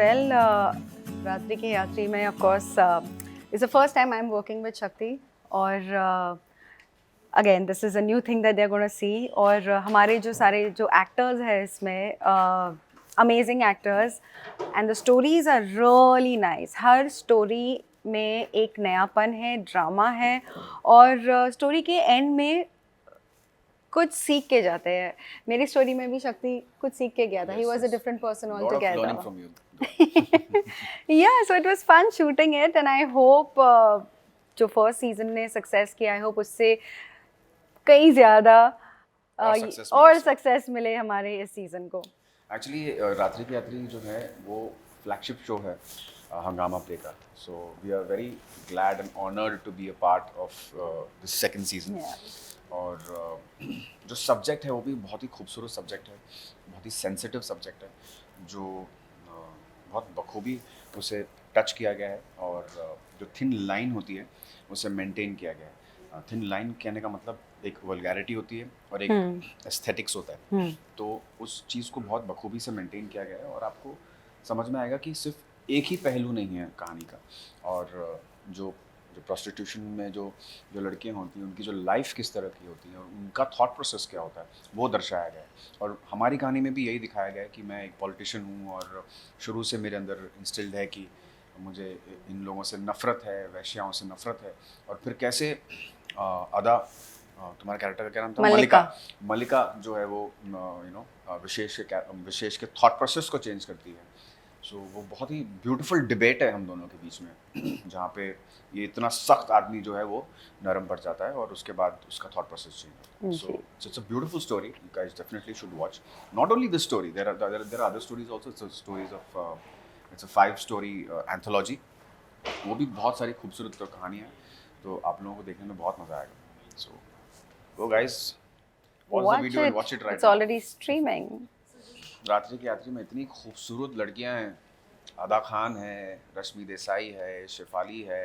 Well, रात्रि की यात्री में of course it's the first time I'm working with Shakti और again this is a new thing that they're going to see और हमारे जो सारे जो actors हैं इसमें amazing actors and the stories are really nice. Her story में एक नयापन है, ड्रामा है और स्टोरी के एंड में कुछ सीख के जाते हैं. मेरी स्टोरी में भी शक्ति कुछ सीख के गया था. He was a different person altogether. Lot of learning from you. Yeah, so it was fun shooting it and I hope जो first season ने success किया, I hope उससे कई ज़्यादा और success मिले हमारे इस season को. Actually, रात्रि की यात्री जो है वो flagship show है हंगामा प्ले का. So we are very glad and honored to be a part of this second season. Yeah. और जो सब्जेक्ट है वो भी बहुत ही खूबसूरत सब्जेक्ट है, बहुत ही सेंसिटिव सब्जेक्ट है, जो बहुत बखूबी उसे टच किया गया है और जो थिन लाइन होती है उसे मेंटेन किया गया है. थिन लाइन कहने का मतलब एक वल्गैरिटी होती है और एक एस्थेटिक्स होता है. तो उस चीज़ को बहुत बखूबी से मेंटेन किया गया है और आपको समझ में आएगा कि सिर्फ एक ही पहलू नहीं है कहानी का. और जो प्रोस्टिट्यूशन में जो लड़कियां होती हैं उनकी जो लाइफ किस तरह की होती है और उनका थॉट प्रोसेस क्या होता है वो दर्शाया गया है. और हमारी कहानी में भी यही दिखाया गया है कि मैं एक पॉलिटिशियन हूँ और शुरू से मेरे अंदर इंस्टिल्ड है कि मुझे इन लोगों से नफ़रत है, वैश्याओं से नफ़रत है. और फिर कैसे अदा, तुम्हारे कैरेक्टर का क्या नाम था? मलिका जो है वो विशेष के थॉट प्रोसेस को चेंज करती है. सो वो बहुत ही ब्यूटीफुल डिबेट है हम दोनों के बीच में जहाँ पे ये इतना सख्त आदमी जो है वो नरम पड़ जाता है और उसके बाद उसका थॉट प्रोसेस चेंज होता है. So it's a beautiful story. You guys definitely should watch. Not only this story, there are other stories also. It's stories of it's a 5 story anthology. वो भी बहुत सारी खूबसूरत कहानियाँ हैं, तो आप लोगों को देखने में बहुत मज़ा आएगा. So go guys, watch the video and watch it right. It's already streaming. रात्रि की यात्री में इतनी खूबसूरत लड़कियां हैं. अदा खान है, रश्मि देसाई है, शेफाली है,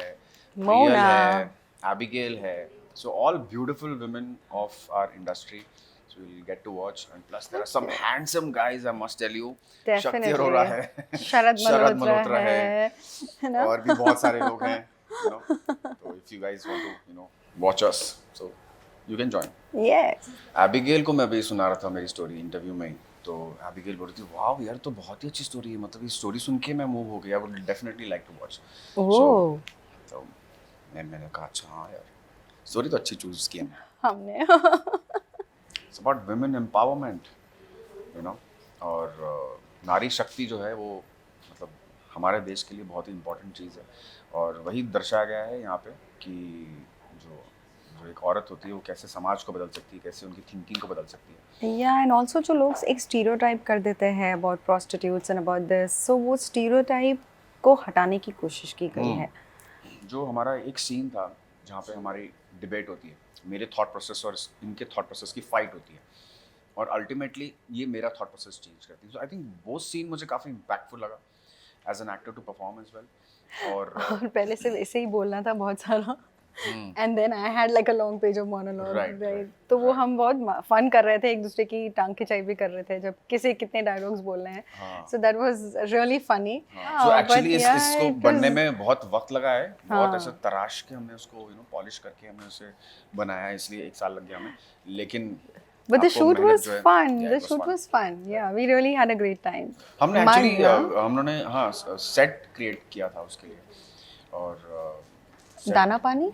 प्रियल है, एबिगेल है. So all beautiful women of our industry. So you'll get to watch, and plus there are some handsome guys, I must tell you. शक्ति अरोरा है, शरद मल्होत्रा है, और भी बहुत सारे लोग हैं. So if you guys want to watch us, so you can join. Yes. Abigail को मैं अभी सुना रहा था मेरी स्टोरी इंटरव्यू में, तो एबिगेल बोल रही थी वाह यार तो बहुत ही अच्छी स्टोरी है, मतलब ये स्टोरी सुन के मैं मूव हो गया. I would definitely like to watch. तो मैंने कहा अच्छा हाँ यार स्टोरी तो अच्छी चूज की हमने. इट्स अबाउट वुमेन एम्पावरमेंट, और नारी शक्ति जो है वो मतलब हमारे देश के लिए बहुत ही इम्पोर्टेंट चीज़ है. और वही दर्शाया गया है यहाँ पे कि जो एक औरत होती है वो कैसे समाज को बदल सकती है, कैसे उनकी थिंकिंग को बदल सकती है. Yeah, and also जो लोग एक स्टीरियोटाइप कर देते हैं about prostitutes and about this, so वो स्टीरियोटाइप को हटाने की कोशिश की गई है. जो हमारा एक सीन था जहाँ पे हमारी डिबेट होती है, मेरे थॉट प्रोसेस और इनके थॉट प्रोसेस की फाइट होती है और अल्टीमेटली ये मेरा थॉट प्रोसेस चेंज करती है. सो आई थिंक वो सीन मुझे काफ़ी इम्पैक्टफुल लगा as an actor to perform as well. और पहले से वैसे ही बोलना था बहुत सारा. And then I had like a long page of monologue, right? तो वो हम बहुत फन कर रहे थे, एक दूसरे की टांग खिंचाई भी कर रहे थे जब कितने डायलॉग्स बोलने हैं. So that was really funny. So actually इसको बनने में बहुत वक्त लगा है, बहुत ऐसे तराश के हमने उसको पॉलिश करके हमने उसे बनाया, इसलिए 1 साल लग गया हमें. लेकिन But the shoot was fun. The shoot was fun. Yeah, we really had a great time. हमने actually हमने सेट क्रिएट किया था उसके लिए. और दाना पानी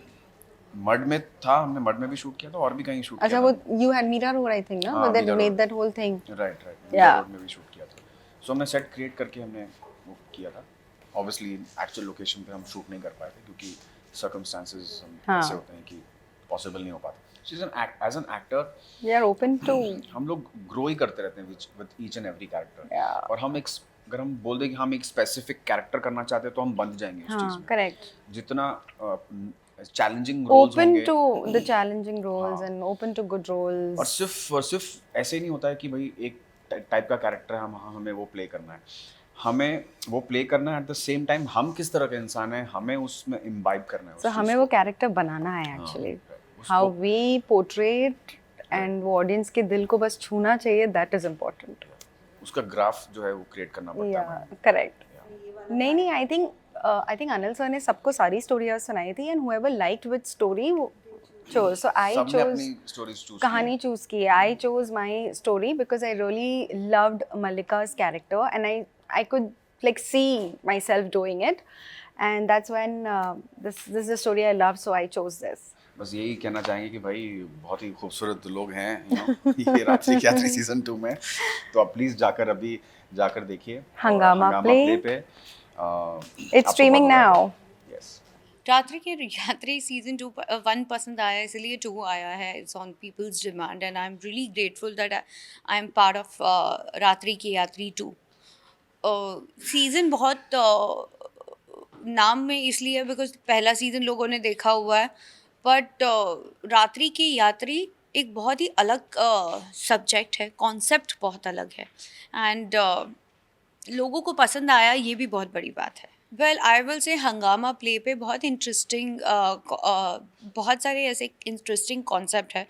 मड में था, हमने मड में भी शूट किया था और भी कहीं शूट किया. अच्छा वो you had Mira Road I think ना, but that made that whole thing. Right. Mira Road में भी शूट किया था. So हमने सेट क्रिएट करके हमने वो किया था. Obviously एक्चुअल लोकेशन पे हम शूट नहीं कर पाए थे क्योंकि circumstances ऐसे होते हैं कि पॉसिबल नहीं हो पाता. As an actor, we are open to. हम लोग ग्रो ही करते रहते हैं with each and every character. और हम अगर हम बोल दें कि हम एक स्पेसिफिक कैरेक्टर करना चाहते हैं तो हम बंध जाएंगे उस चीज में. करेक्ट. जितना चैलेंजिंग रोल्स होंगे, open to the challenging roles and open to good roles. और सिर्फ ऐसे ही नहीं होता है कि भाई एक टाइप का कैरेक्टर है हमें वो प्ले करना है. हमें वो प्ले करना है एट द सेम टाइम हम किस तरह के इंसान हैं हमें उसमें इम्बाइब करना है. So हमें वो कैरेक्टर बनाना है actually. How we portray it and वो ऑडियंस के दिल को बस छूना चाहिए, that is important. उसका ग्राफ जो है वो क्रिएट करना पड़ता है. करेक्ट. नहीं नहीं, आई थिंक अनिल सर ने सबको सारी स्टोरी सुनाई थी, and whoever liked with story chose. So I सबने chose अपनी स्टोरीज चूज कहानी choose की है. I chose my story because I really loved Mallika's character, and I could like see myself doing it, and that's when this is the story I love, so I chose this. बस यही कहना चाहेंगे कि भाई बहुत ही खूबसूरत लोग हैं ये रात्रि की यात्री सीजन 2 में, तो आप प्लीज जाकर देखिए हंगामा प्ले पे। It's streaming now. यस। रात्रि के यात्री सीजन 1 पसंद आया, इसलिए 2 आया है. It's on people's demand and I am really grateful that I am part of रात्रि के यात्री 2. सीज़न बहुत नाम में इसलिए है बिकॉज पहला सीज़न लोगों ने देखा हुआ है, बट रात्रि की यात्री एक बहुत ही अलग सब्जेक्ट है, कॉन्सेप्ट बहुत अलग है, एंड लोगों को पसंद आया, ये भी बहुत बड़ी बात है. वेल आई विल से हंगामा प्ले पे बहुत इंटरेस्टिंग बहुत सारे ऐसे इंटरेस्टिंग कॉन्सेप्ट है.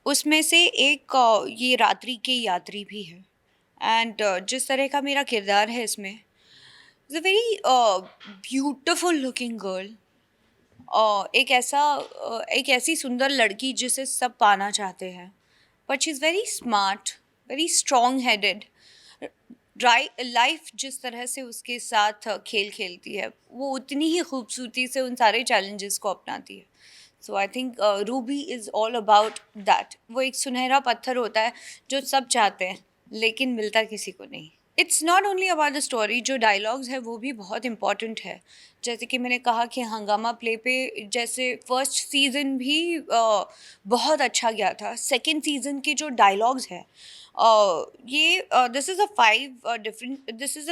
उसमें से एक ये रात्रि के यात्री भी है, एंड जिस तरह का मेरा किरदार है इसमें, is a very beautiful looking girl. एक ऐसी सुंदर लड़की जिसे सब पाना चाहते हैं, but she is very smart, very strong headed. Life जिस तरह से उसके साथ खेल खेलती है, वो उतनी ही खूबसूरती से उन सारे चैलेंजेस को अपनाती है. So I think Ruby is all about that. वो एक सुनहरा पत्थर होता है जो सब चाहते हैं लेकिन मिलता किसी को नहीं. It's not only about the story, जो डायलॉग्स है वो भी बहुत इम्पॉर्टेंट है. जैसे कि मैंने कहा कि हंगामा प्ले पे जैसे फर्स्ट सीज़न भी बहुत अच्छा गया था, सेकेंड सीज़न के जो डायलॉग्स हैं ये this is a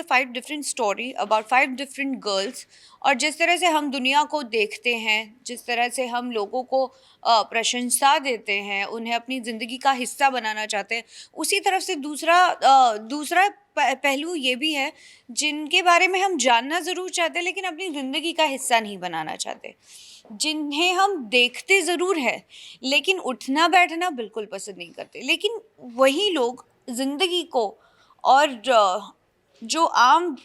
5 different story about 5 different girls. और जिस तरह से हम दुनिया को देखते हैं, जिस तरह से हम लोगों को प्रशंसा देते हैं, उन्हें अपनी ज़िंदगी का हिस्सा बनाना चाहते हैं, उसी तरफ से दूसरा पहलू ये भी है जिनके बारे में हम जानना ज़रूर चाहते हैं लेकिन अपनी ज़िंदगी का हिस्सा नहीं बनाना चाहते, जिन्हें हम देखते ज़रूर है लेकिन उठना बैठना बिल्कुल पसंद नहीं करते. लेकिन वही लोग ज़िंदगी को और जो आम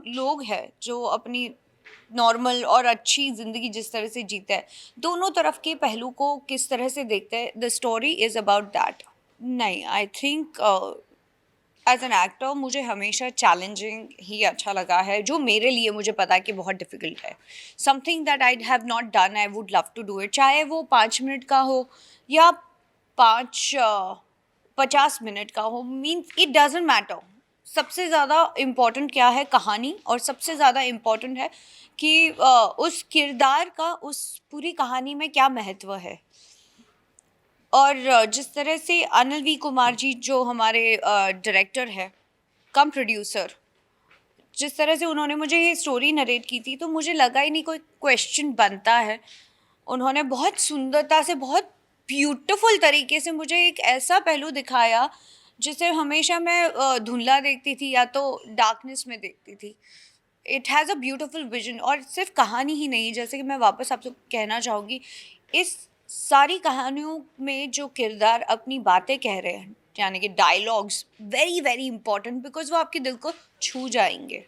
लोग हैं जो अपनी नॉर्मल और अच्छी ज़िंदगी जिस तरह से जीते हैं, दोनों तरफ के पहलू को किस तरह से देखते हैं, the story is about that. नहीं, I think as an actor मुझे हमेशा चैलेंजिंग ही अच्छा लगा है, जो मेरे लिए मुझे पता है कि बहुत डिफ़िकल्ट है. Something that I have not done, I would love to do it, चाहे वो 5 मिनट का हो या 50 मिनट का हो, मीन्स इट डजेंट मैटर. सबसे ज़्यादा इम्पॉर्टेंट क्या है, कहानी, और सबसे ज़्यादा इम्पॉर्टेंट है कि उस किरदार का उस पूरी कहानी में क्या महत्व है. और जिस तरह से अनिल वी कुमार जी जो हमारे डायरेक्टर है कम प्रोड्यूसर, जिस तरह से उन्होंने मुझे ये स्टोरी नरेट की थी, तो मुझे लगा ही नहीं कोई क्वेश्चन बनता है. उन्होंने बहुत सुंदरता से, बहुत ब्यूटीफुल तरीके से मुझे एक ऐसा पहलू दिखाया जिसे हमेशा मैं धुंधला देखती थी या तो डार्कनेस में देखती थी. It has a beautiful vision. और सिर्फ कहानी ही नहीं, जैसे कि मैं वापस आपसे कहना चाहूँगी, इस सारी कहानियों में जो किरदार अपनी बातें कह रहे हैं, यानी कि dialogues, very very important, because वो आपके दिल को छू जाएंगे.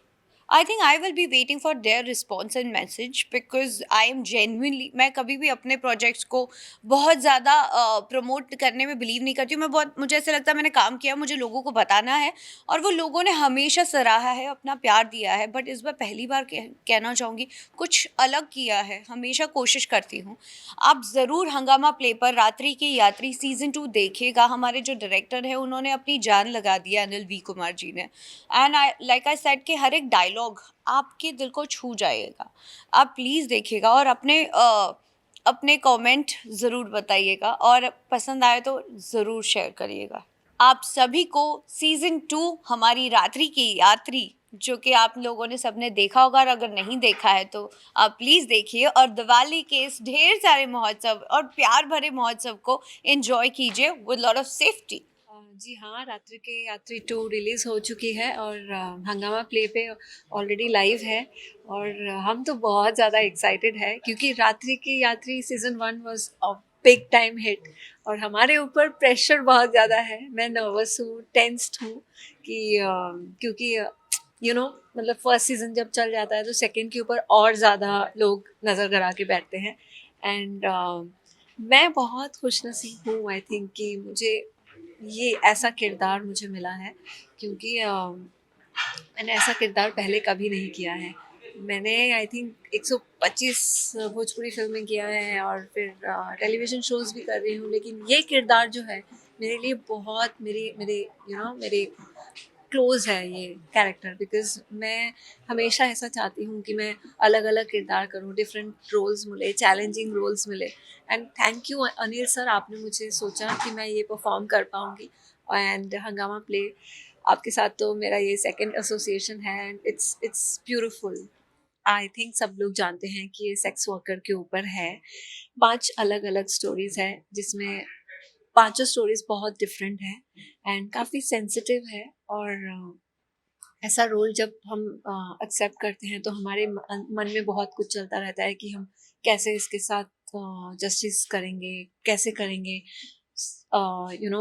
I think I will be waiting for their response and message, because I am genuinely, मैं कभी भी अपने प्रोजेक्ट्स को बहुत ज़्यादा प्रमोट करने में बिलीव नहीं करती हूँ. मुझे ऐसा लगता है मैंने काम किया, मुझे लोगों को बताना है, और वो लोगों ने हमेशा सराहा है, अपना प्यार दिया है. बट इस बार पहली बार कहना चाहूँगी कुछ अलग किया है, हमेशा कोशिश करती हूँ. आप ज़रूर हंगामा प्ले पर रात्रि के यात्री सीज़न 2 देखिएगा. हमारे जो डायरेक्टर है उन्होंने अपनी जान लगा दी है, अनिल वी कुमार जी ने. एंड आई सेड कि हर एक डायलॉग आपके दिल को छू जाएगा. आप प्लीज़ देखिएगा और अपने कमेंट ज़रूर बताइएगा, और पसंद आए तो ज़रूर शेयर करिएगा. आप सभी को सीज़न 2 हमारी रात्रि की यात्री, जो कि आप लोगों ने सबने देखा होगा, और अगर नहीं देखा है तो आप प्लीज़ देखिए, और दिवाली के इस ढेर सारे महोत्सव और प्यार भरे महोत्सव को एंजॉय कीजिए विद लॉट ऑफ सेफ्टी. जी हाँ, रात्रि के यात्री 2 रिलीज़ हो चुकी है और हंगामा प्ले पे ऑलरेडी लाइव है, और हम तो बहुत ज़्यादा एक्साइटेड है क्योंकि रात्रि की यात्री season 1 was a big time hit, और हमारे ऊपर प्रेशर बहुत ज़्यादा है. मैं नर्वस हूँ, टेंस्ड हूँ कि क्योंकि मतलब फर्स्ट सीजन जब चल जाता है तो सेकंड के ऊपर और ज़्यादा लोग नज़र गड़ा के बैठते हैं. एंड मैं बहुत खुशनसीब हूँ, आई थिंक, कि मुझे ये ऐसा किरदार मुझे मिला है, क्योंकि मैंने ऐसा किरदार पहले कभी नहीं किया है. मैंने आई थिंक 125 भोजपुरी फिल्में किया है और फिर टेलीविज़न शोज़ भी कर रही हूँ, लेकिन ये किरदार जो है मेरे लिए बहुत मेरे मेरे मेरे क्लोज़ है ये कैरेक्टर, बिकॉज़ मैं हमेशा ऐसा चाहती हूँ कि मैं अलग-अलग किरदार करूँ, डिफरेंट रोल्स मिले, चैलेंजिंग रोल्स मिले. And thank you Anil sir, आपने मुझे सोचा कि मैं ये परफॉर्म कर पाऊँगी. एंड हंगामा प्ले आपके साथ तो मेरा ये सेकंड एसोसिएशन है and it's beautiful. I think सब लोग जानते हैं कि ये सेक्स वर्कर के ऊपर है. 5 अलग-अलग स्टोरीज़ हैं जिसमें पाँचों स्टोरीज़ बहुत डिफरेंट हैं एंड काफ़ी सेंसिटिव है. और ऐसा रोल जब हम एक्सेप्ट करते हैं तो हमारे मन में बहुत कुछ चलता रहता है कि हम कैसे इसके साथ जस्टिस करेंगे, कैसे करेंगे,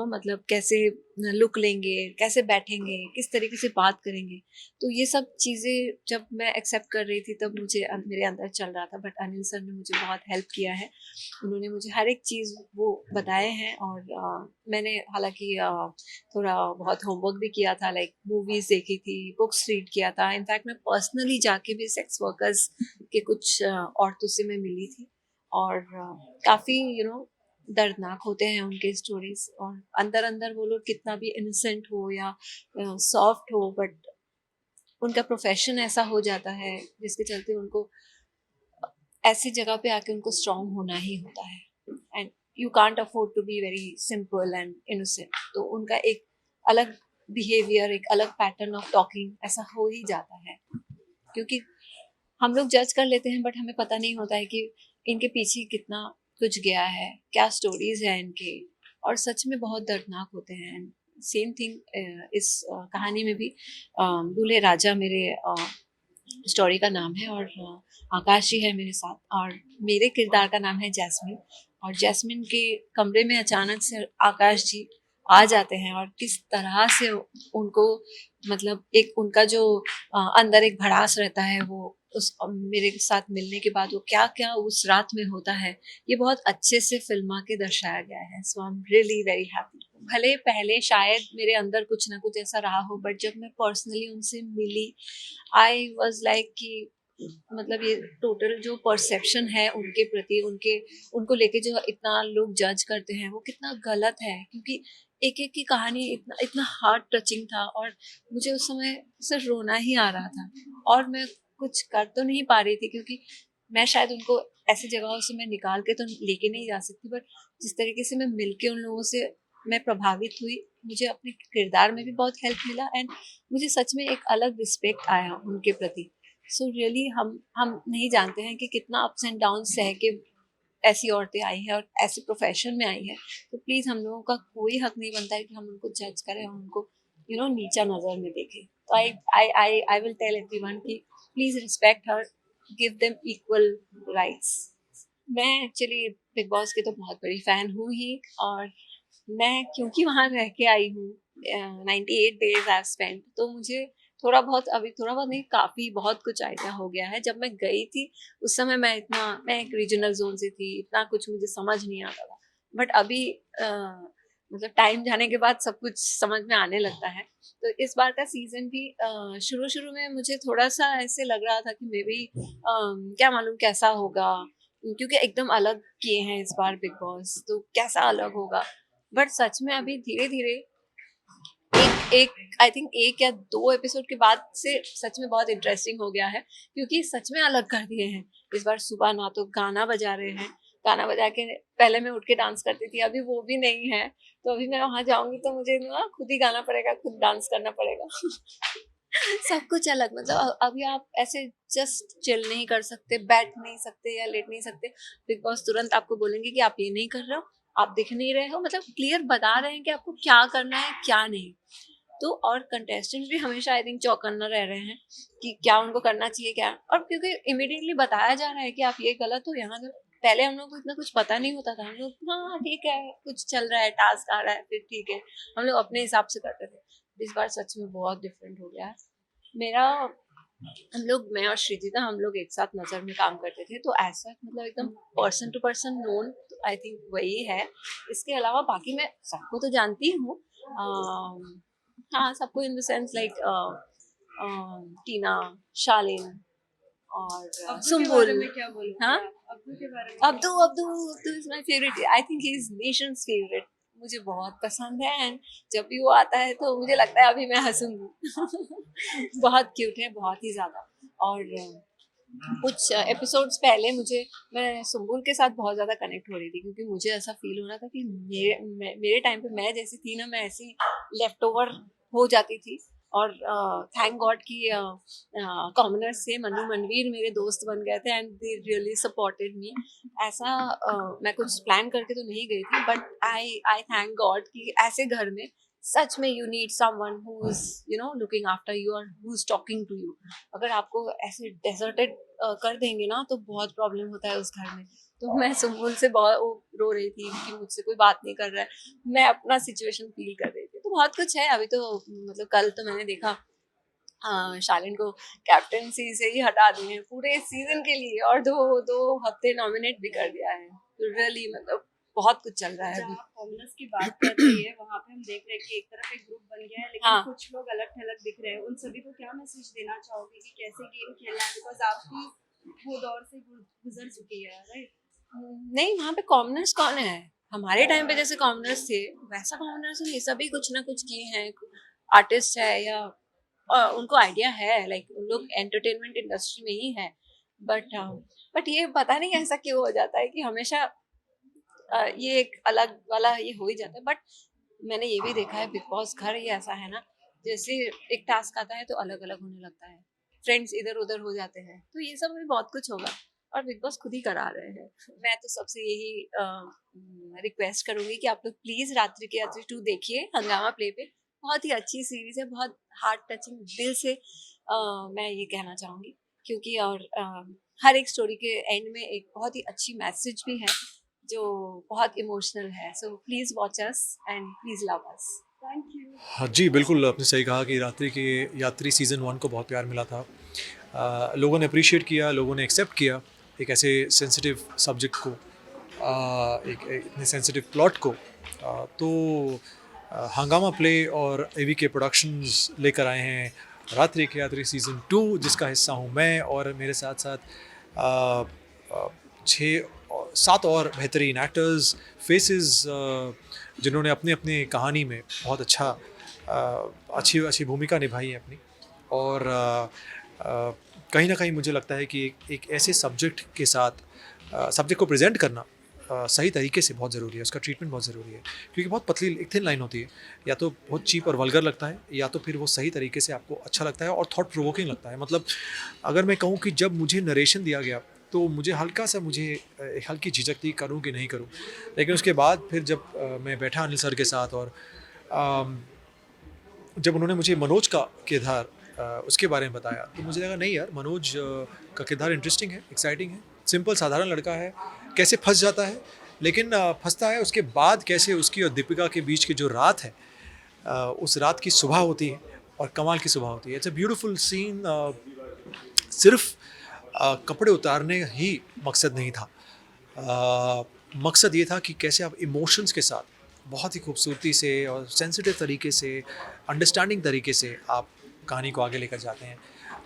मतलब कैसे लुक लेंगे, कैसे बैठेंगे, किस तरीके से बात करेंगे. तो ये सब चीज़ें जब मैं एक्सेप्ट कर रही थी तब मुझे मेरे अंदर चल रहा था, बट अनिल सर ने मुझे बहुत हेल्प किया है. उन्होंने मुझे हर एक चीज़ वो बताए हैं. और मैंने हालांकि थोड़ा बहुत होमवर्क भी किया था, लाइक मूवीज़ देखी थी, बुक्स रीड किया था. इनफैक्ट मैं पर्सनली जाके भी सेक्स वर्कर्स के कुछ औरतों से मैं मिली थी. और काफ़ी दर्दनाक होते हैं उनके स्टोरीज. और अंदर अंदर वो लोग कितना भी इनोसेंट हो या सॉफ्ट हो, बट उनका प्रोफेशन ऐसा हो जाता है जिसके चलते उनको ऐसी जगह पे आके उनको स्ट्रांग होना ही होता है. And you can't afford to be very simple and innocent. तो उनका एक अलग बिहेवियर, एक अलग पैटर्न ऑफ टॉकिंग ऐसा हो ही जाता है, क्योंकि हम लोग जज कर लेते हैं बट हमें पता नहीं होता है कि इनके पीछे कितना कुछ गया है, क्या स्टोरीज है इनके. और सच में बहुत दर्दनाक होते हैं. सेम थिंग इस कहानी में भी दूल्हे राजा मेरे स्टोरी का नाम है. और आकाश जी है मेरे साथ, और मेरे किरदार का नाम है जैस्मिन. और जैस्मिन के कमरे में अचानक से आकाश जी आ जाते हैं और किस तरह से उनको, मतलब एक उनका जो अंदर एक भड़ास रहता है, वो उस मेरे साथ मिलने के बाद वो क्या क्या उस रात में होता है, ये बहुत अच्छे से फिल्मा के दर्शाया गया है. So I am really very happy. भले पहले शायद मेरे अंदर कुछ ना कुछ ऐसा रहा हो, बट जब मैं पर्सनली उनसे मिली, आई वॉज लाइक कि मतलब ये टोटल जो परसेप्शन है उनके प्रति, उनके उनको लेके जो इतना लोग जज करते हैं वो कितना गलत है. क्योंकि एक एक की कहानी इतना इतना हार्ट टचिंग था, और मुझे उस समय सिर्फ रोना ही आ रहा था. और मैं कुछ कर तो नहीं पा रही थी, क्योंकि मैं शायद उनको ऐसी जगहों से मैं निकाल के तो लेके नहीं जा सकती, बट जिस तरीके से मैं मिलके उन लोगों से मैं प्रभावित हुई, मुझे अपने किरदार में भी बहुत हेल्प मिला. एंड मुझे सच में एक अलग रिस्पेक्ट आया उनके प्रति. सो रियली हम नहीं जानते हैं कि कितना अप्स एंड डाउन सह के ऐसी औरतें आई हैं और ऐसे प्रोफेशन में आई हैं. तो प्लीज़ हम लोगों का कोई हक नहीं बनता है कि हम उनको जज करें, हम उनको नीचा नज़र में देखें. तो आई विल टेल एवरीवन कि please respect her, give them equal rights. मैं एक्चुअली बिग बॉस की तो बहुत बड़ी फ़ैन हूँ ही. और मैं क्योंकि वहाँ रह के आई हूँ, 98 डेज आई स्पेंट, तो मुझे थोड़ा बहुत, अभी थोड़ा बहुत नहीं, काफ़ी बहुत कुछ आइडिया हो गया है. जब मैं गई थी उस समय मैं एक रीजनल जोन से थी, इतना कुछ मुझे समझ नहीं आता था. बट अभी मतलब टाइम जाने के बाद सब कुछ समझ में आने लगता है. तो इस बार का सीज़न भी शुरू शुरू में मुझे थोड़ा सा ऐसे लग रहा था कि मे बी क्या मालूम कैसा होगा, क्योंकि एकदम अलग किए हैं इस बार बिग बॉस, तो कैसा अलग होगा. बट सच में अभी धीरे धीरे एक आई थिंक 1 या 2 एपिसोड के बाद से सच में बहुत इंटरेस्टिंग हो गया है, क्योंकि सच में अलग कर दिए हैं. इस बार सुबह ना तो गाना बजा रहे हैं, गाना बजा के पहले मैं उठ के डांस करती थी, अभी वो भी नहीं है. तो अभी मैं वहां जाऊंगी तो मुझे ना खुद ही गाना पड़ेगा, खुद डांस करना पड़ेगा. सब कुछ अलग, मतलब अभी आप ऐसे जस्ट चिल नहीं कर सकते, बैठ नहीं सकते या लेट नहीं सकते. बिग बॉस तुरंत आपको बोलेंगे कि आप ये नहीं कर रहे हो, आप दिख नहीं रहे हो, मतलब क्लियर बता रहे हैं कि आपको क्या करना है क्या नहीं. तो और कंटेस्टेंट भी हमेशा आई थिंक चौकन्ना रह रहे हैं कि क्या उनको करना चाहिए क्या. और क्योंकि इमिडिएटली बताया जा रहा है कि आप ये गलत हो, यहाँ गलत. पहले हम लोग को इतना कुछ पता नहीं होता था, हम लोग हाँ ठीक है, कुछ चल रहा है, टास्क आ रहा है, फिर ठीक है, हम लोग अपने हिसाब से करते थे. इस बार सच में बहुत डिफरेंट हो गया है. मेरा मैं और श्रीजिता हम लोग एक साथ नज़र में काम करते थे, तो ऐसा मतलब एकदम person to person known I think वही है। इसके अलावा बाकी मैं सबको तो जानती हूँ, हाँ सबको इन द सेंस लाइक टीना, शालिन और सुम्बुल। क्या बोलूं? हाँ, अब्दू के बारे में Abdu is my favourite. I think he is Nations favourite. मुझे बहुत पसंद है एंड जब भी वो आता है तो मुझे लगता है अभी मैं हंसूंगी। बहुत क्यूट है, बहुत ही ज्यादा। और कुछ एपिसोड्स पहले मैं सुम्बुल के साथ बहुत ज़्यादा कनेक्ट हो रही थी, क्योंकि मुझे ऐसा फील हो रहा था कि मेरे टाइम पे मैं जैसी थी ना, मैं ऐसी लेफ्ट ओवर हो जाती थी। और थैंक गॉड कि कॉमनर्स से मन्नू मनवीर मेरे दोस्त बन गए थे and they really supported me. ऐसा मैं कुछ प्लान करके तो नहीं गई थी, बट आई थैंक गॉड कि ऐसे घर में सच में you need someone who is looking after you और who is talking to you. अगर आपको ऐसे डेजर्टेड कर देंगे ना तो बहुत प्रॉब्लम होता है उस घर में। तो मैं सुम्बुल से बहुत रो रही थी कि मुझसे कोई बात नहीं कर रहा है, मैं अपना सिचुएशन फील कर रही थी। तो बहुत कुछ है अभी तो, मतलब कल तो मैंने देखा शालिन को कैप्टनसी से ही हटा दिए हैं पूरे सीजन के लिए, और दो हफ्ते नॉमिनेट भी कर दिया है। तो रियली मतलब बहुत कुछ चल रहा है अभी। जहाँ कॉमनर्स की बात कर रही है वहाँ पे हम देख रहे हैं कि एक तरफ एक ग्रुप बन गया है, लेकिन हाँ। कुछ लोग अलग थलग दिख रहे हैं। उन सभी को क्या मैसेज देना चाहोगे कि कैसे गेम खेलना है? बिकॉज आपकी वो दौर से गुजर चुकी है, राइट? नहीं, वहाँ पे कॉमनर्स कौन है? हमारे टाइम पे जैसे कॉमनर्स थे वैसा कॉमनर्स नहीं, सभी कुछ ना कुछ किए हैं। आर्टिस्ट है या उनको आइडिया है, लाइक उन लोग एंटरटेनमेंट इंडस्ट्री में ही है। बट ये पता नहीं ऐसा क्यों हो जाता है कि हमेशा ये एक अलग वाला ये हो ही जाता है। बट मैंने ये भी देखा है बिग बॉस घर ही ऐसा है ना, जैसे एक टास्क आता है तो अलग अलग होने लगता है, फ्रेंड्स इधर उधर हो जाते हैं। तो ये सब में बहुत कुछ होगा और बिग बॉस खुद ही करा रहे हैं। मैं तो सबसे यही रिक्वेस्ट करूंगी कि आप लोग प्लीज रात्रि के यात्री 2 देखिए हंगामा प्ले पे। बहुत ही अच्छी सीरीज है, बहुत हार्ट टचिंग, दिल से मैं ये कहना चाहूंगी। क्योंकि और हर एक स्टोरी के एंड में एक बहुत ही अच्छी मैसेज भी है जो बहुत इमोशनल है। So please watch us and please love us. Thank you. हाँ जी, बिल्कुल आपने सही कहा कि रात्रि के यात्री सीज़न 1 को बहुत प्यार मिला था। लोगों ने अप्रिशिएट किया, लोगों ने एक्सेप्ट किया एक ऐसे सेंसिटिव सब्जेक्ट को, एक इतने सेंसिटिव प्लॉट को। तो हंगामा प्ले और एवी के प्रोडक्शंस लेकर आए हैं रात्रि के यात्री सीज़न 2, जिसका हिस्सा हूँ मैं और मेरे साथ साथ 7 और बेहतरीन एक्टर्स, फेसेस, जिन्होंने अपने अपने कहानी में बहुत अच्छी भूमिका निभाई है अपनी। और कहीं ना कहीं मुझे लगता है कि एक ऐसे सब्जेक्ट के साथ सब्जेक्ट को प्रेजेंट करना सही तरीके से बहुत ज़रूरी है, उसका ट्रीटमेंट बहुत ज़रूरी है। क्योंकि बहुत पतली एक थिन लाइन होती है, या तो बहुत चीप और वल्गर लगता है, या तो फिर वो सही तरीके से आपको अच्छा लगता है और थॉट प्रोवोकिंग लगता है। मतलब अगर मैं कहूँ कि जब मुझे नरेशन दिया गया तो मुझे हल्की झिझक थी, करूँ कि नहीं करूँ। लेकिन उसके बाद फिर जब मैं बैठा अनिल सर के साथ और जब उन्होंने मुझे मनोज का किरदार उसके बारे में बताया, तो मुझे लगा नहीं यार, मनोज का किरदार इंटरेस्टिंग है, एक्साइटिंग है। सिंपल साधारण लड़का है, कैसे फंस जाता है, लेकिन फंसता है, उसके बाद कैसे उसकी और दीपिका के बीच की जो रात है, उस रात की सुबह होती है और कमाल की सुबह होती है। It's a beautiful scene. सिर्फ कपड़े उतारने ही मकसद नहीं था, मकसद ये था कि कैसे आप इमोशंस के साथ बहुत ही खूबसूरती से और सेंसिटिव तरीके से, अंडरस्टैंडिंग तरीके से आप कहानी को आगे लेकर जाते हैं।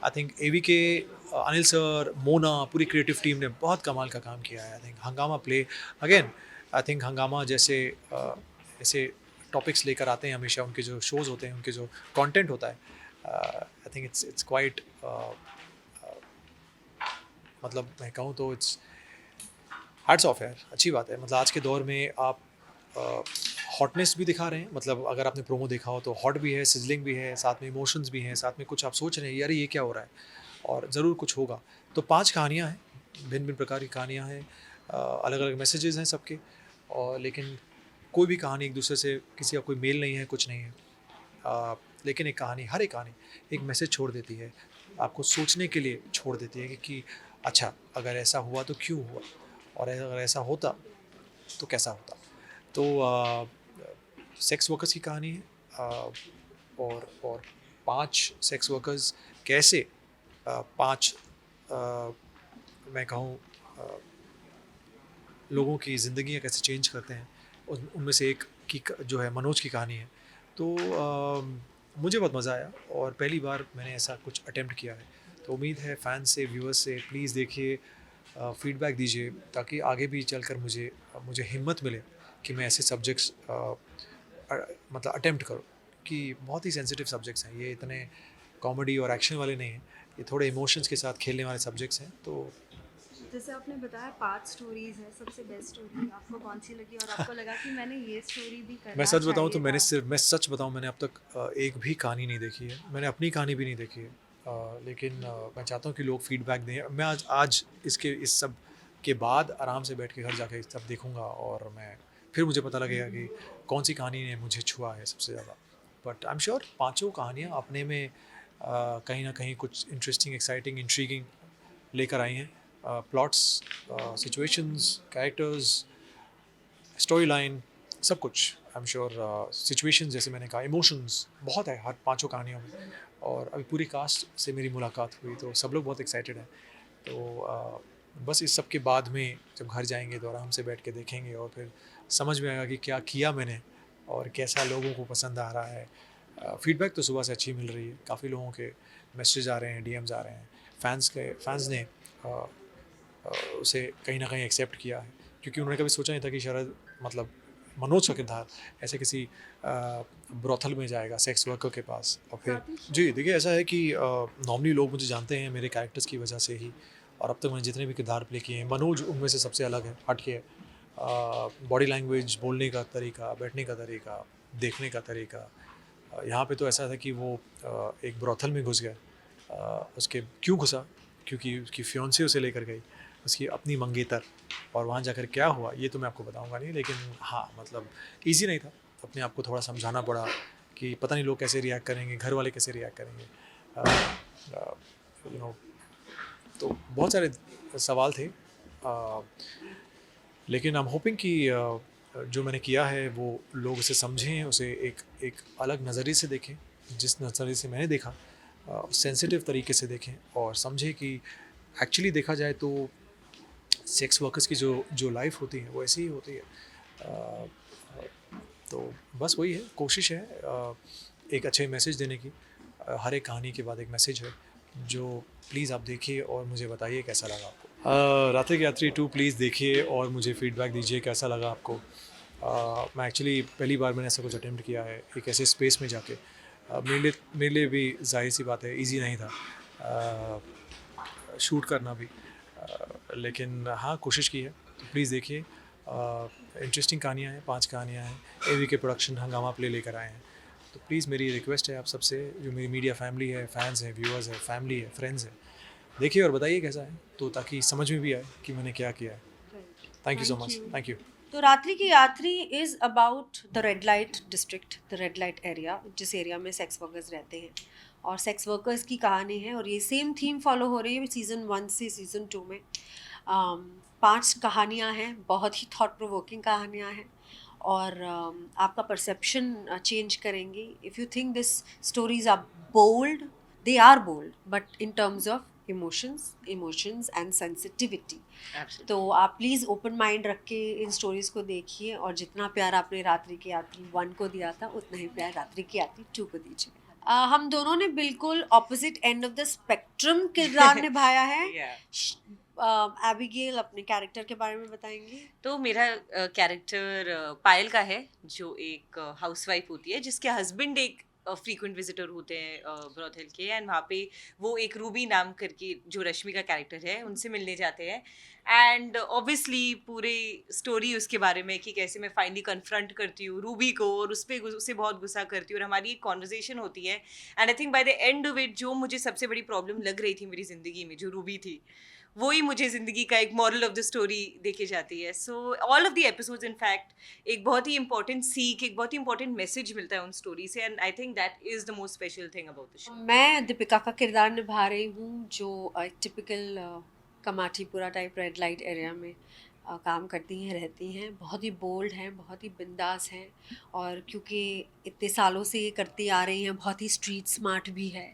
आई थिंक एवी के अनिल सर, मोना, पूरी क्रिएटिव टीम ने बहुत कमाल का काम किया है। आई थिंक हंगामा प्ले अगेन, आई थिंक हंगामा जैसे ऐसे टॉपिक्स लेकर आते हैं हमेशा, उनके जो शोज़ होते हैं, उनके जो कंटेंट होता है, आई थिंक इट्स क्वाइट, मतलब मैं कहूँ तो इट्स हैट्स ऑफ यार, अच्छी बात है। मतलब आज के दौर में आप हॉटनेस भी दिखा रहे हैं, मतलब अगर आपने प्रोमो देखा हो तो हॉट भी है, सिजलिंग भी है, साथ में इमोशंस भी हैं, साथ में कुछ आप सोच रहे हैं यार ये क्या हो रहा है, और ज़रूर कुछ होगा। तो 5 कहानियाँ हैं, भिन्न भिन्न प्रकार की कहानियाँ हैं, अलग अलग मैसेजेस हैं सबके, और लेकिन कोई भी कहानी एक दूसरे से किसी का कोई मेल नहीं है, कुछ नहीं है। लेकिन एक कहानी, हर एक कहानी एक मैसेज छोड़ देती है, आपको सोचने के लिए छोड़ देती है कि अच्छा अगर ऐसा हुआ तो क्यों हुआ, और अगर ऐसा होता तो कैसा होता। तो सेक्स वर्कर्स की कहानी है, और 5 सेक्स वर्कर्स कैसे 5 मैं कहूँ लोगों की ज़िंदगियाँ कैसे चेंज करते हैं, उनमें से एक की जो है मनोज की कहानी है। तो मुझे बहुत मज़ा आया और पहली बार मैंने ऐसा कुछ अटेम्प्ट किया है। तो उम्मीद है फैंस से, व्यूअर्स से प्लीज़ देखिए, फीडबैक दीजिए ताकि आगे भी चलकर मुझे हिम्मत मिले कि मैं ऐसे सब्जेक्ट्स मतलब अटेम्प्ट करूँ, कि बहुत ही सेंसिटिव सब्जेक्ट्स हैं ये, इतने कॉमेडी और एक्शन वाले नहीं हैं, ये थोड़े इमोशंस के साथ खेलने वाले सब्जेक्ट्स हैं। तो जैसे आपने बताया 5 स्टोरीज है, सबसे बेस्ट स्टोरी आपको कौन सी लगी और आपको लगा कि मैंने ये स्टोरी भी करना मैं सच बताऊं तो चाहिए था? मैं सच बताऊं मैंने अब तक एक भी कहानी नहीं देखी है, मैंने अपनी कहानी भी नहीं देखी है। लेकिन मैं चाहता हूं कि लोग फीडबैक दें। मैं आज इस सब के बाद आराम से बैठ के घर जाके सब देखूंगा और मैं फिर मुझे पता लगेगा कि कौन सी कहानी ने मुझे छुआ है सबसे ज़्यादा। बट आई एम श्योर पाँचों कहानियाँ अपने में कहीं ना कहीं कुछ इंटरेस्टिंग, एक्साइटिंग, इंट्रीगिंग लेकर आई हैं। Plots, situations, characters, story line, सब कुछ। आई एम श्योर सिचुएशन, जैसे मैंने कहा, इमोशंस बहुत है हर पांचों कहानियों में। और अभी पूरी कास्ट से मेरी मुलाकात हुई तो सब लोग बहुत एक्साइटेड हैं। तो बस इस सब के बाद में जब घर जाएंगे तो आराम से बैठ के देखेंगे और फिर समझ में आएगा कि क्या किया मैंने और कैसा लोगों को पसंद आ रहा है। फीडबैक तो सुबह से अच्छी मिल रही है, काफ़ी लोगों के मैसेज आ रहे हैं, डीएम्स आ रहे हैं। फैंस ने उसे कहीं ना कहीं एक्सेप्ट किया है, क्योंकि उन्होंने कभी सोचा नहीं था कि शायद मतलब मनोज का किरदार ऐसे किसी ब्रोथल में जाएगा, सेक्स वर्कर के पास। और फिर जी देखिए, ऐसा है कि नॉर्मली लोग मुझे जानते हैं मेरे कैरेक्टर्स की वजह से ही, और अब तक मैंने जितने भी किरदार प्ले किए हैं, मनोज उनमें से सबसे अलग है, हट के है। बॉडी लैंग्वेज, बोलने का तरीका, बैठने का तरीका, देखने का तरीका। यहाँ पे तो ऐसा था कि वो एक ब्रोथल में घुस गया। उसके क्यों घुसा? क्योंकि उसकी फियोंसे उसे लेकर गई, उसकी अपनी मंगेतर, और वहाँ जाकर क्या हुआ ये तो मैं आपको बताऊंगा नहीं। लेकिन हाँ, मतलब ईजी नहीं था, अपने आप को थोड़ा समझाना पड़ा कि पता नहीं लोग कैसे रिएक्ट करेंगे, घर वाले कैसे रिएक्ट करेंगे, यू नो। तो बहुत सारे सवाल थे, लेकिन आई एम होपिंग कि जो मैंने किया है वो लोग उसे समझें, उसे एक अलग नज़रिए से देखें, जिस नज़रिए से मैंने देखा, सेंसिटिव तरीके से देखें और समझें कि एक्चुअली देखा जाए तो सेक्स वर्कर्स की जो लाइफ होती है वो ऐसी ही होती है। तो बस वही है, कोशिश है एक अच्छे मैसेज देने की। हर एक कहानी के बाद एक मैसेज है जो प्लीज़ आप देखिए और मुझे बताइए कैसा लगा आपको। रात्रि की यात्री 2 प्लीज़ देखिए और मुझे फीडबैक दीजिए कैसा लगा आपको। मैं एक्चुअली पहली बार मैंने ऐसा कुछ अटेम्प्ट किया है एक ऐसे स्पेस में जाके। मेरे लिए भी जाहिर सी बात है ईजी नहीं था शूट करना भी, लेकिन हाँ कोशिश की है। तो प्लीज़ देखिए, इंटरेस्टिंग कहानियाँ हैं, 5 कहानियाँ हैं, एवी के प्रोडक्शन हंगामा प्ले लेकर आए हैं। तो प्लीज़ मेरी रिक्वेस्ट है आप सबसे, जो मेरी मीडिया फैमिली है, फैंस हैं, व्यूअर्स हैं, फैमिली है, फ्रेंड्स हैं, देखिए और बताइए कैसा है, तो ताकि समझ में भी आए कि मैंने क्या किया है। Thank you so much, thank you. तो रात्रि की यात्री is about the red light district, the red light area, जिस एरिया में सेक्स वर्कर्स रहते हैं, और सेक्स वर्कर्स की कहानी है। और ये सेम थीम फॉलो हो रही है सीज़न 1 से सीज़न 2 में। 5 कहानियाँ हैं, बहुत ही थॉट प्रोवोकिंग कहानियाँ हैं, और आपका परसेप्शन चेंज करेंगी। If you think this stories are bold, they are bold, but in terms of emotions and sensitivity. तो आप प्लीज़ ओपन माइंड रख के इन स्टोरीज़ को देखिए, और जितना प्यार आपने रात्रि की यात्री 1 को दिया था उतना ही प्यार रात्रि की यात्री 2 को दीजिए। हम दोनों ने बिल्कुल opposite end of the spectrum किरदार निभाया है। एबिगेल अपने कैरेक्टर के बारे में बताएंगी। तो मेरा कैरेक्टर पायल का है, जो एक हाउसवाइफ होती है जिसके हस्बैंड एक फ्रीक्वेंट विजिटर होते हैं ब्रॉथल के, एंड वहाँ पे वो एक रूबी नाम करके जो रश्मि का कैरेक्टर है उनसे मिलने जाते हैं। एंड ऑब्वियसली पूरी स्टोरी उसके बारे में कि कैसे मैं फाइनली कन्फ्रंट करती हूँ रूबी को और उससे बहुत गुस्सा करती हूँ, और हमारी एक कॉन्वर्जेशन होती है। And I think by the end of it जो मुझे सबसे बड़ी प्रॉब्लम लग रही थी मेरी ज़िंदगी में, जो रूबी थी, वही मुझे ज़िंदगी का एक मॉरल ऑफ द स्टोरी देके जाती है। So all of the episodes in fact एक बहुत ही इंपॉर्टेंट सीख, एक बहुत ही इंपॉर्टेंट मैसेज मिलता है उन स्टोरी से, and I think that is the most special thing about the show. मैं दीपिका का किरदार निभा रही हूँ, जो एक typical Kamathipura type red light area में काम करती हैं, रहती हैं। बहुत ही बोल्ड हैं, बहुत ही बिंदास हैं, और क्योंकि इतने सालों से ये करती आ रही हैं, बहुत ही स्ट्रीट स्मार्ट भी है,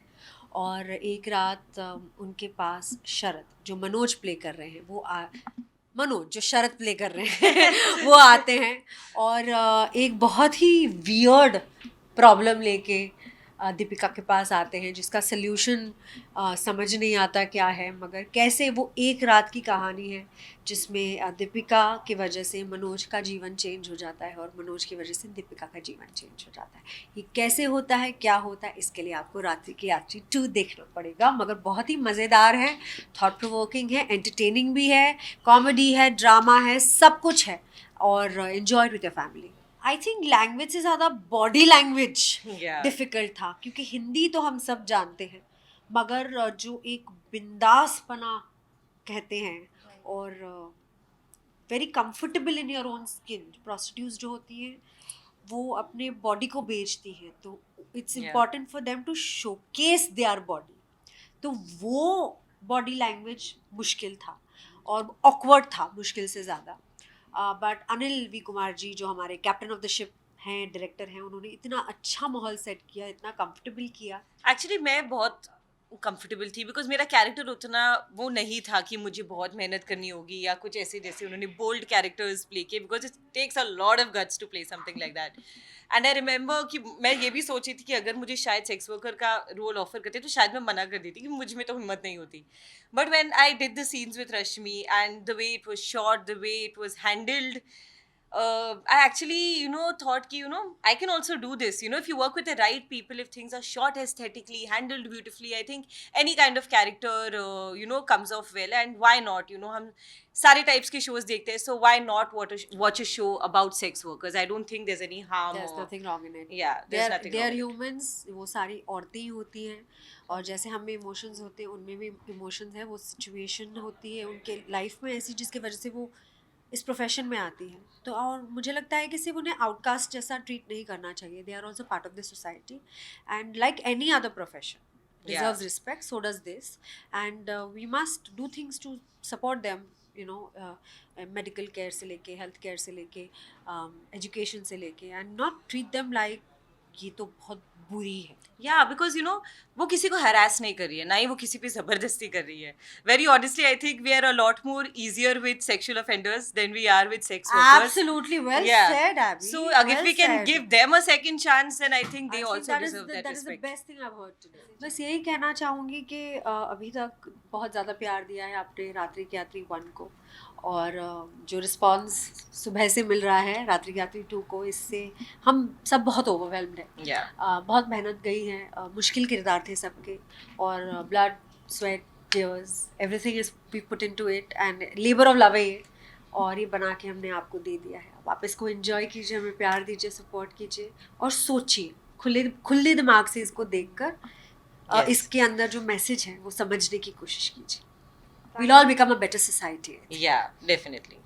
और एक रात उनके पास शरद जो मनोज प्ले कर रहे हैं मनोज जो शरद प्ले कर रहे हैं वो आते हैं और एक बहुत ही वियर्ड प्रॉब्लम लेके दीपिका के पास आते हैं जिसका सल्यूशन समझ नहीं आता क्या है, मगर कैसे वो एक रात की कहानी है जिसमें दीपिका की वजह से मनोज का जीवन चेंज हो जाता है और मनोज की वजह से दीपिका का जीवन चेंज हो जाता है। ये कैसे होता है, क्या होता है, इसके लिए आपको रात्रि की यात्री 2 देखना पड़ेगा, मगर बहुत ही मज़ेदार है, थॉट प्रोवोकिंग है, एंटरटेनिंग भी है, कॉमेडी है, ड्रामा है, सब कुछ है और enjoy with your family. I think language से ज़्यादा बॉडी लैंग्वेज डिफ़िकल्ट था, क्योंकि हिंदी तो हम सब जानते हैं, मगर जो एक बिंदासपना कहते हैं और very comfortable in your own skin, prostitutes जो होती हैं वो अपने बॉडी को बेचती हैं, तो it's important for them to showcase their body, तो वो बॉडी लैंग्वेज मुश्किल था और ऑकवर्ड था मुश्किल से ज़्यादा। बट अनिल वी कुमार जी जो हमारे कैप्टन ऑफ द शिप हैं, डायरेक्टर हैं, उन्होंने इतना अच्छा माहौल सेट किया, इतना कंफर्टेबल किया। एक्चुअली मैं बहुत कंफर्टेबल थी बिकॉज मेरा कैरेक्टर उतना वो नहीं था कि मुझे बहुत मेहनत करनी होगी या कुछ ऐसे जैसे उन्होंने बोल्ड कैरेक्टर्स प्ले किए, because it takes a lot of guts to play something like that. And I remember कि मैं ये भी सोची थी कि अगर मुझे शायद सेक्स वर्कर का रोल ऑफर करते तो शायद मैं मना कर देती कि मुझ में तो हिम्मत नहीं होती। But when I did the scenes with Rashmi and the way it was shot, the way it was handled, I actually, thought ki, I can also do this. If you work with the right people, if things are shot aesthetically, handled beautifully, I think any kind of character, comes off well. And why not? हम सारे types के shows देखते हैं, so why not watch a show about sex workers? I don't think there's any harm. There's nothing wrong in it. Yeah, there's nothing they wrong. are humans, वो सारी औरतें ही होती हैं और जैसे हम में इमोशंस होते हैं उनमें भी इमोशंस है, वो सिचुएशन होती है उनके लाइफ में ऐसी जिसकी वजह से वो इस प्रोफेशन में आती है। तो और मुझे लगता है कि सिर्फ उन्हें आउटकास्ट जैसा ट्रीट नहीं करना चाहिए, they are also part of the society and like any other profession deserves respect, so does this, and we must do things to support them, medical care से लेके health care से लेके education से लेके, and not treat them like ये तो बहुत बुरी है। Yeah, because वो किसी को harass नहीं कर रही है, ना ही वो किसी पे जबरदस्ती कर रही है। Very honestly, I think we are a lot more easier with sexual offenders than we are with sex workers. Absolutely, well said, Abby. So if we can give them a second chance, then I think they also deserve that is the respect. best thing I've heard today. बस यही कहना चाहूँगी कि अभी तक बहुत ज़्यादा प्यार दिया है आपने रात्रि की यात्री 1 को, और जो रिस्पॉन्स सुबह से मिल रहा है रात्रि की यात्री 2 को, इससे हम सब बहुत ओवरवेल्म्ड हैं। बहुत मेहनत गई है, मुश्किल किरदार थे सबके, और blood sweat tears everything is we put into it and labour of love है ये, और ये बना के हमने आपको दे दिया है। अब आप इसको एंजॉय कीजिए, हमें प्यार दीजिए, सपोर्ट कीजिए और सोचिए खुले दिमाग से इसको देखकर इसके अंदर जो मैसेज है वो समझने की कोशिश कीजिए। We'll all become a better society. Yeah, definitely.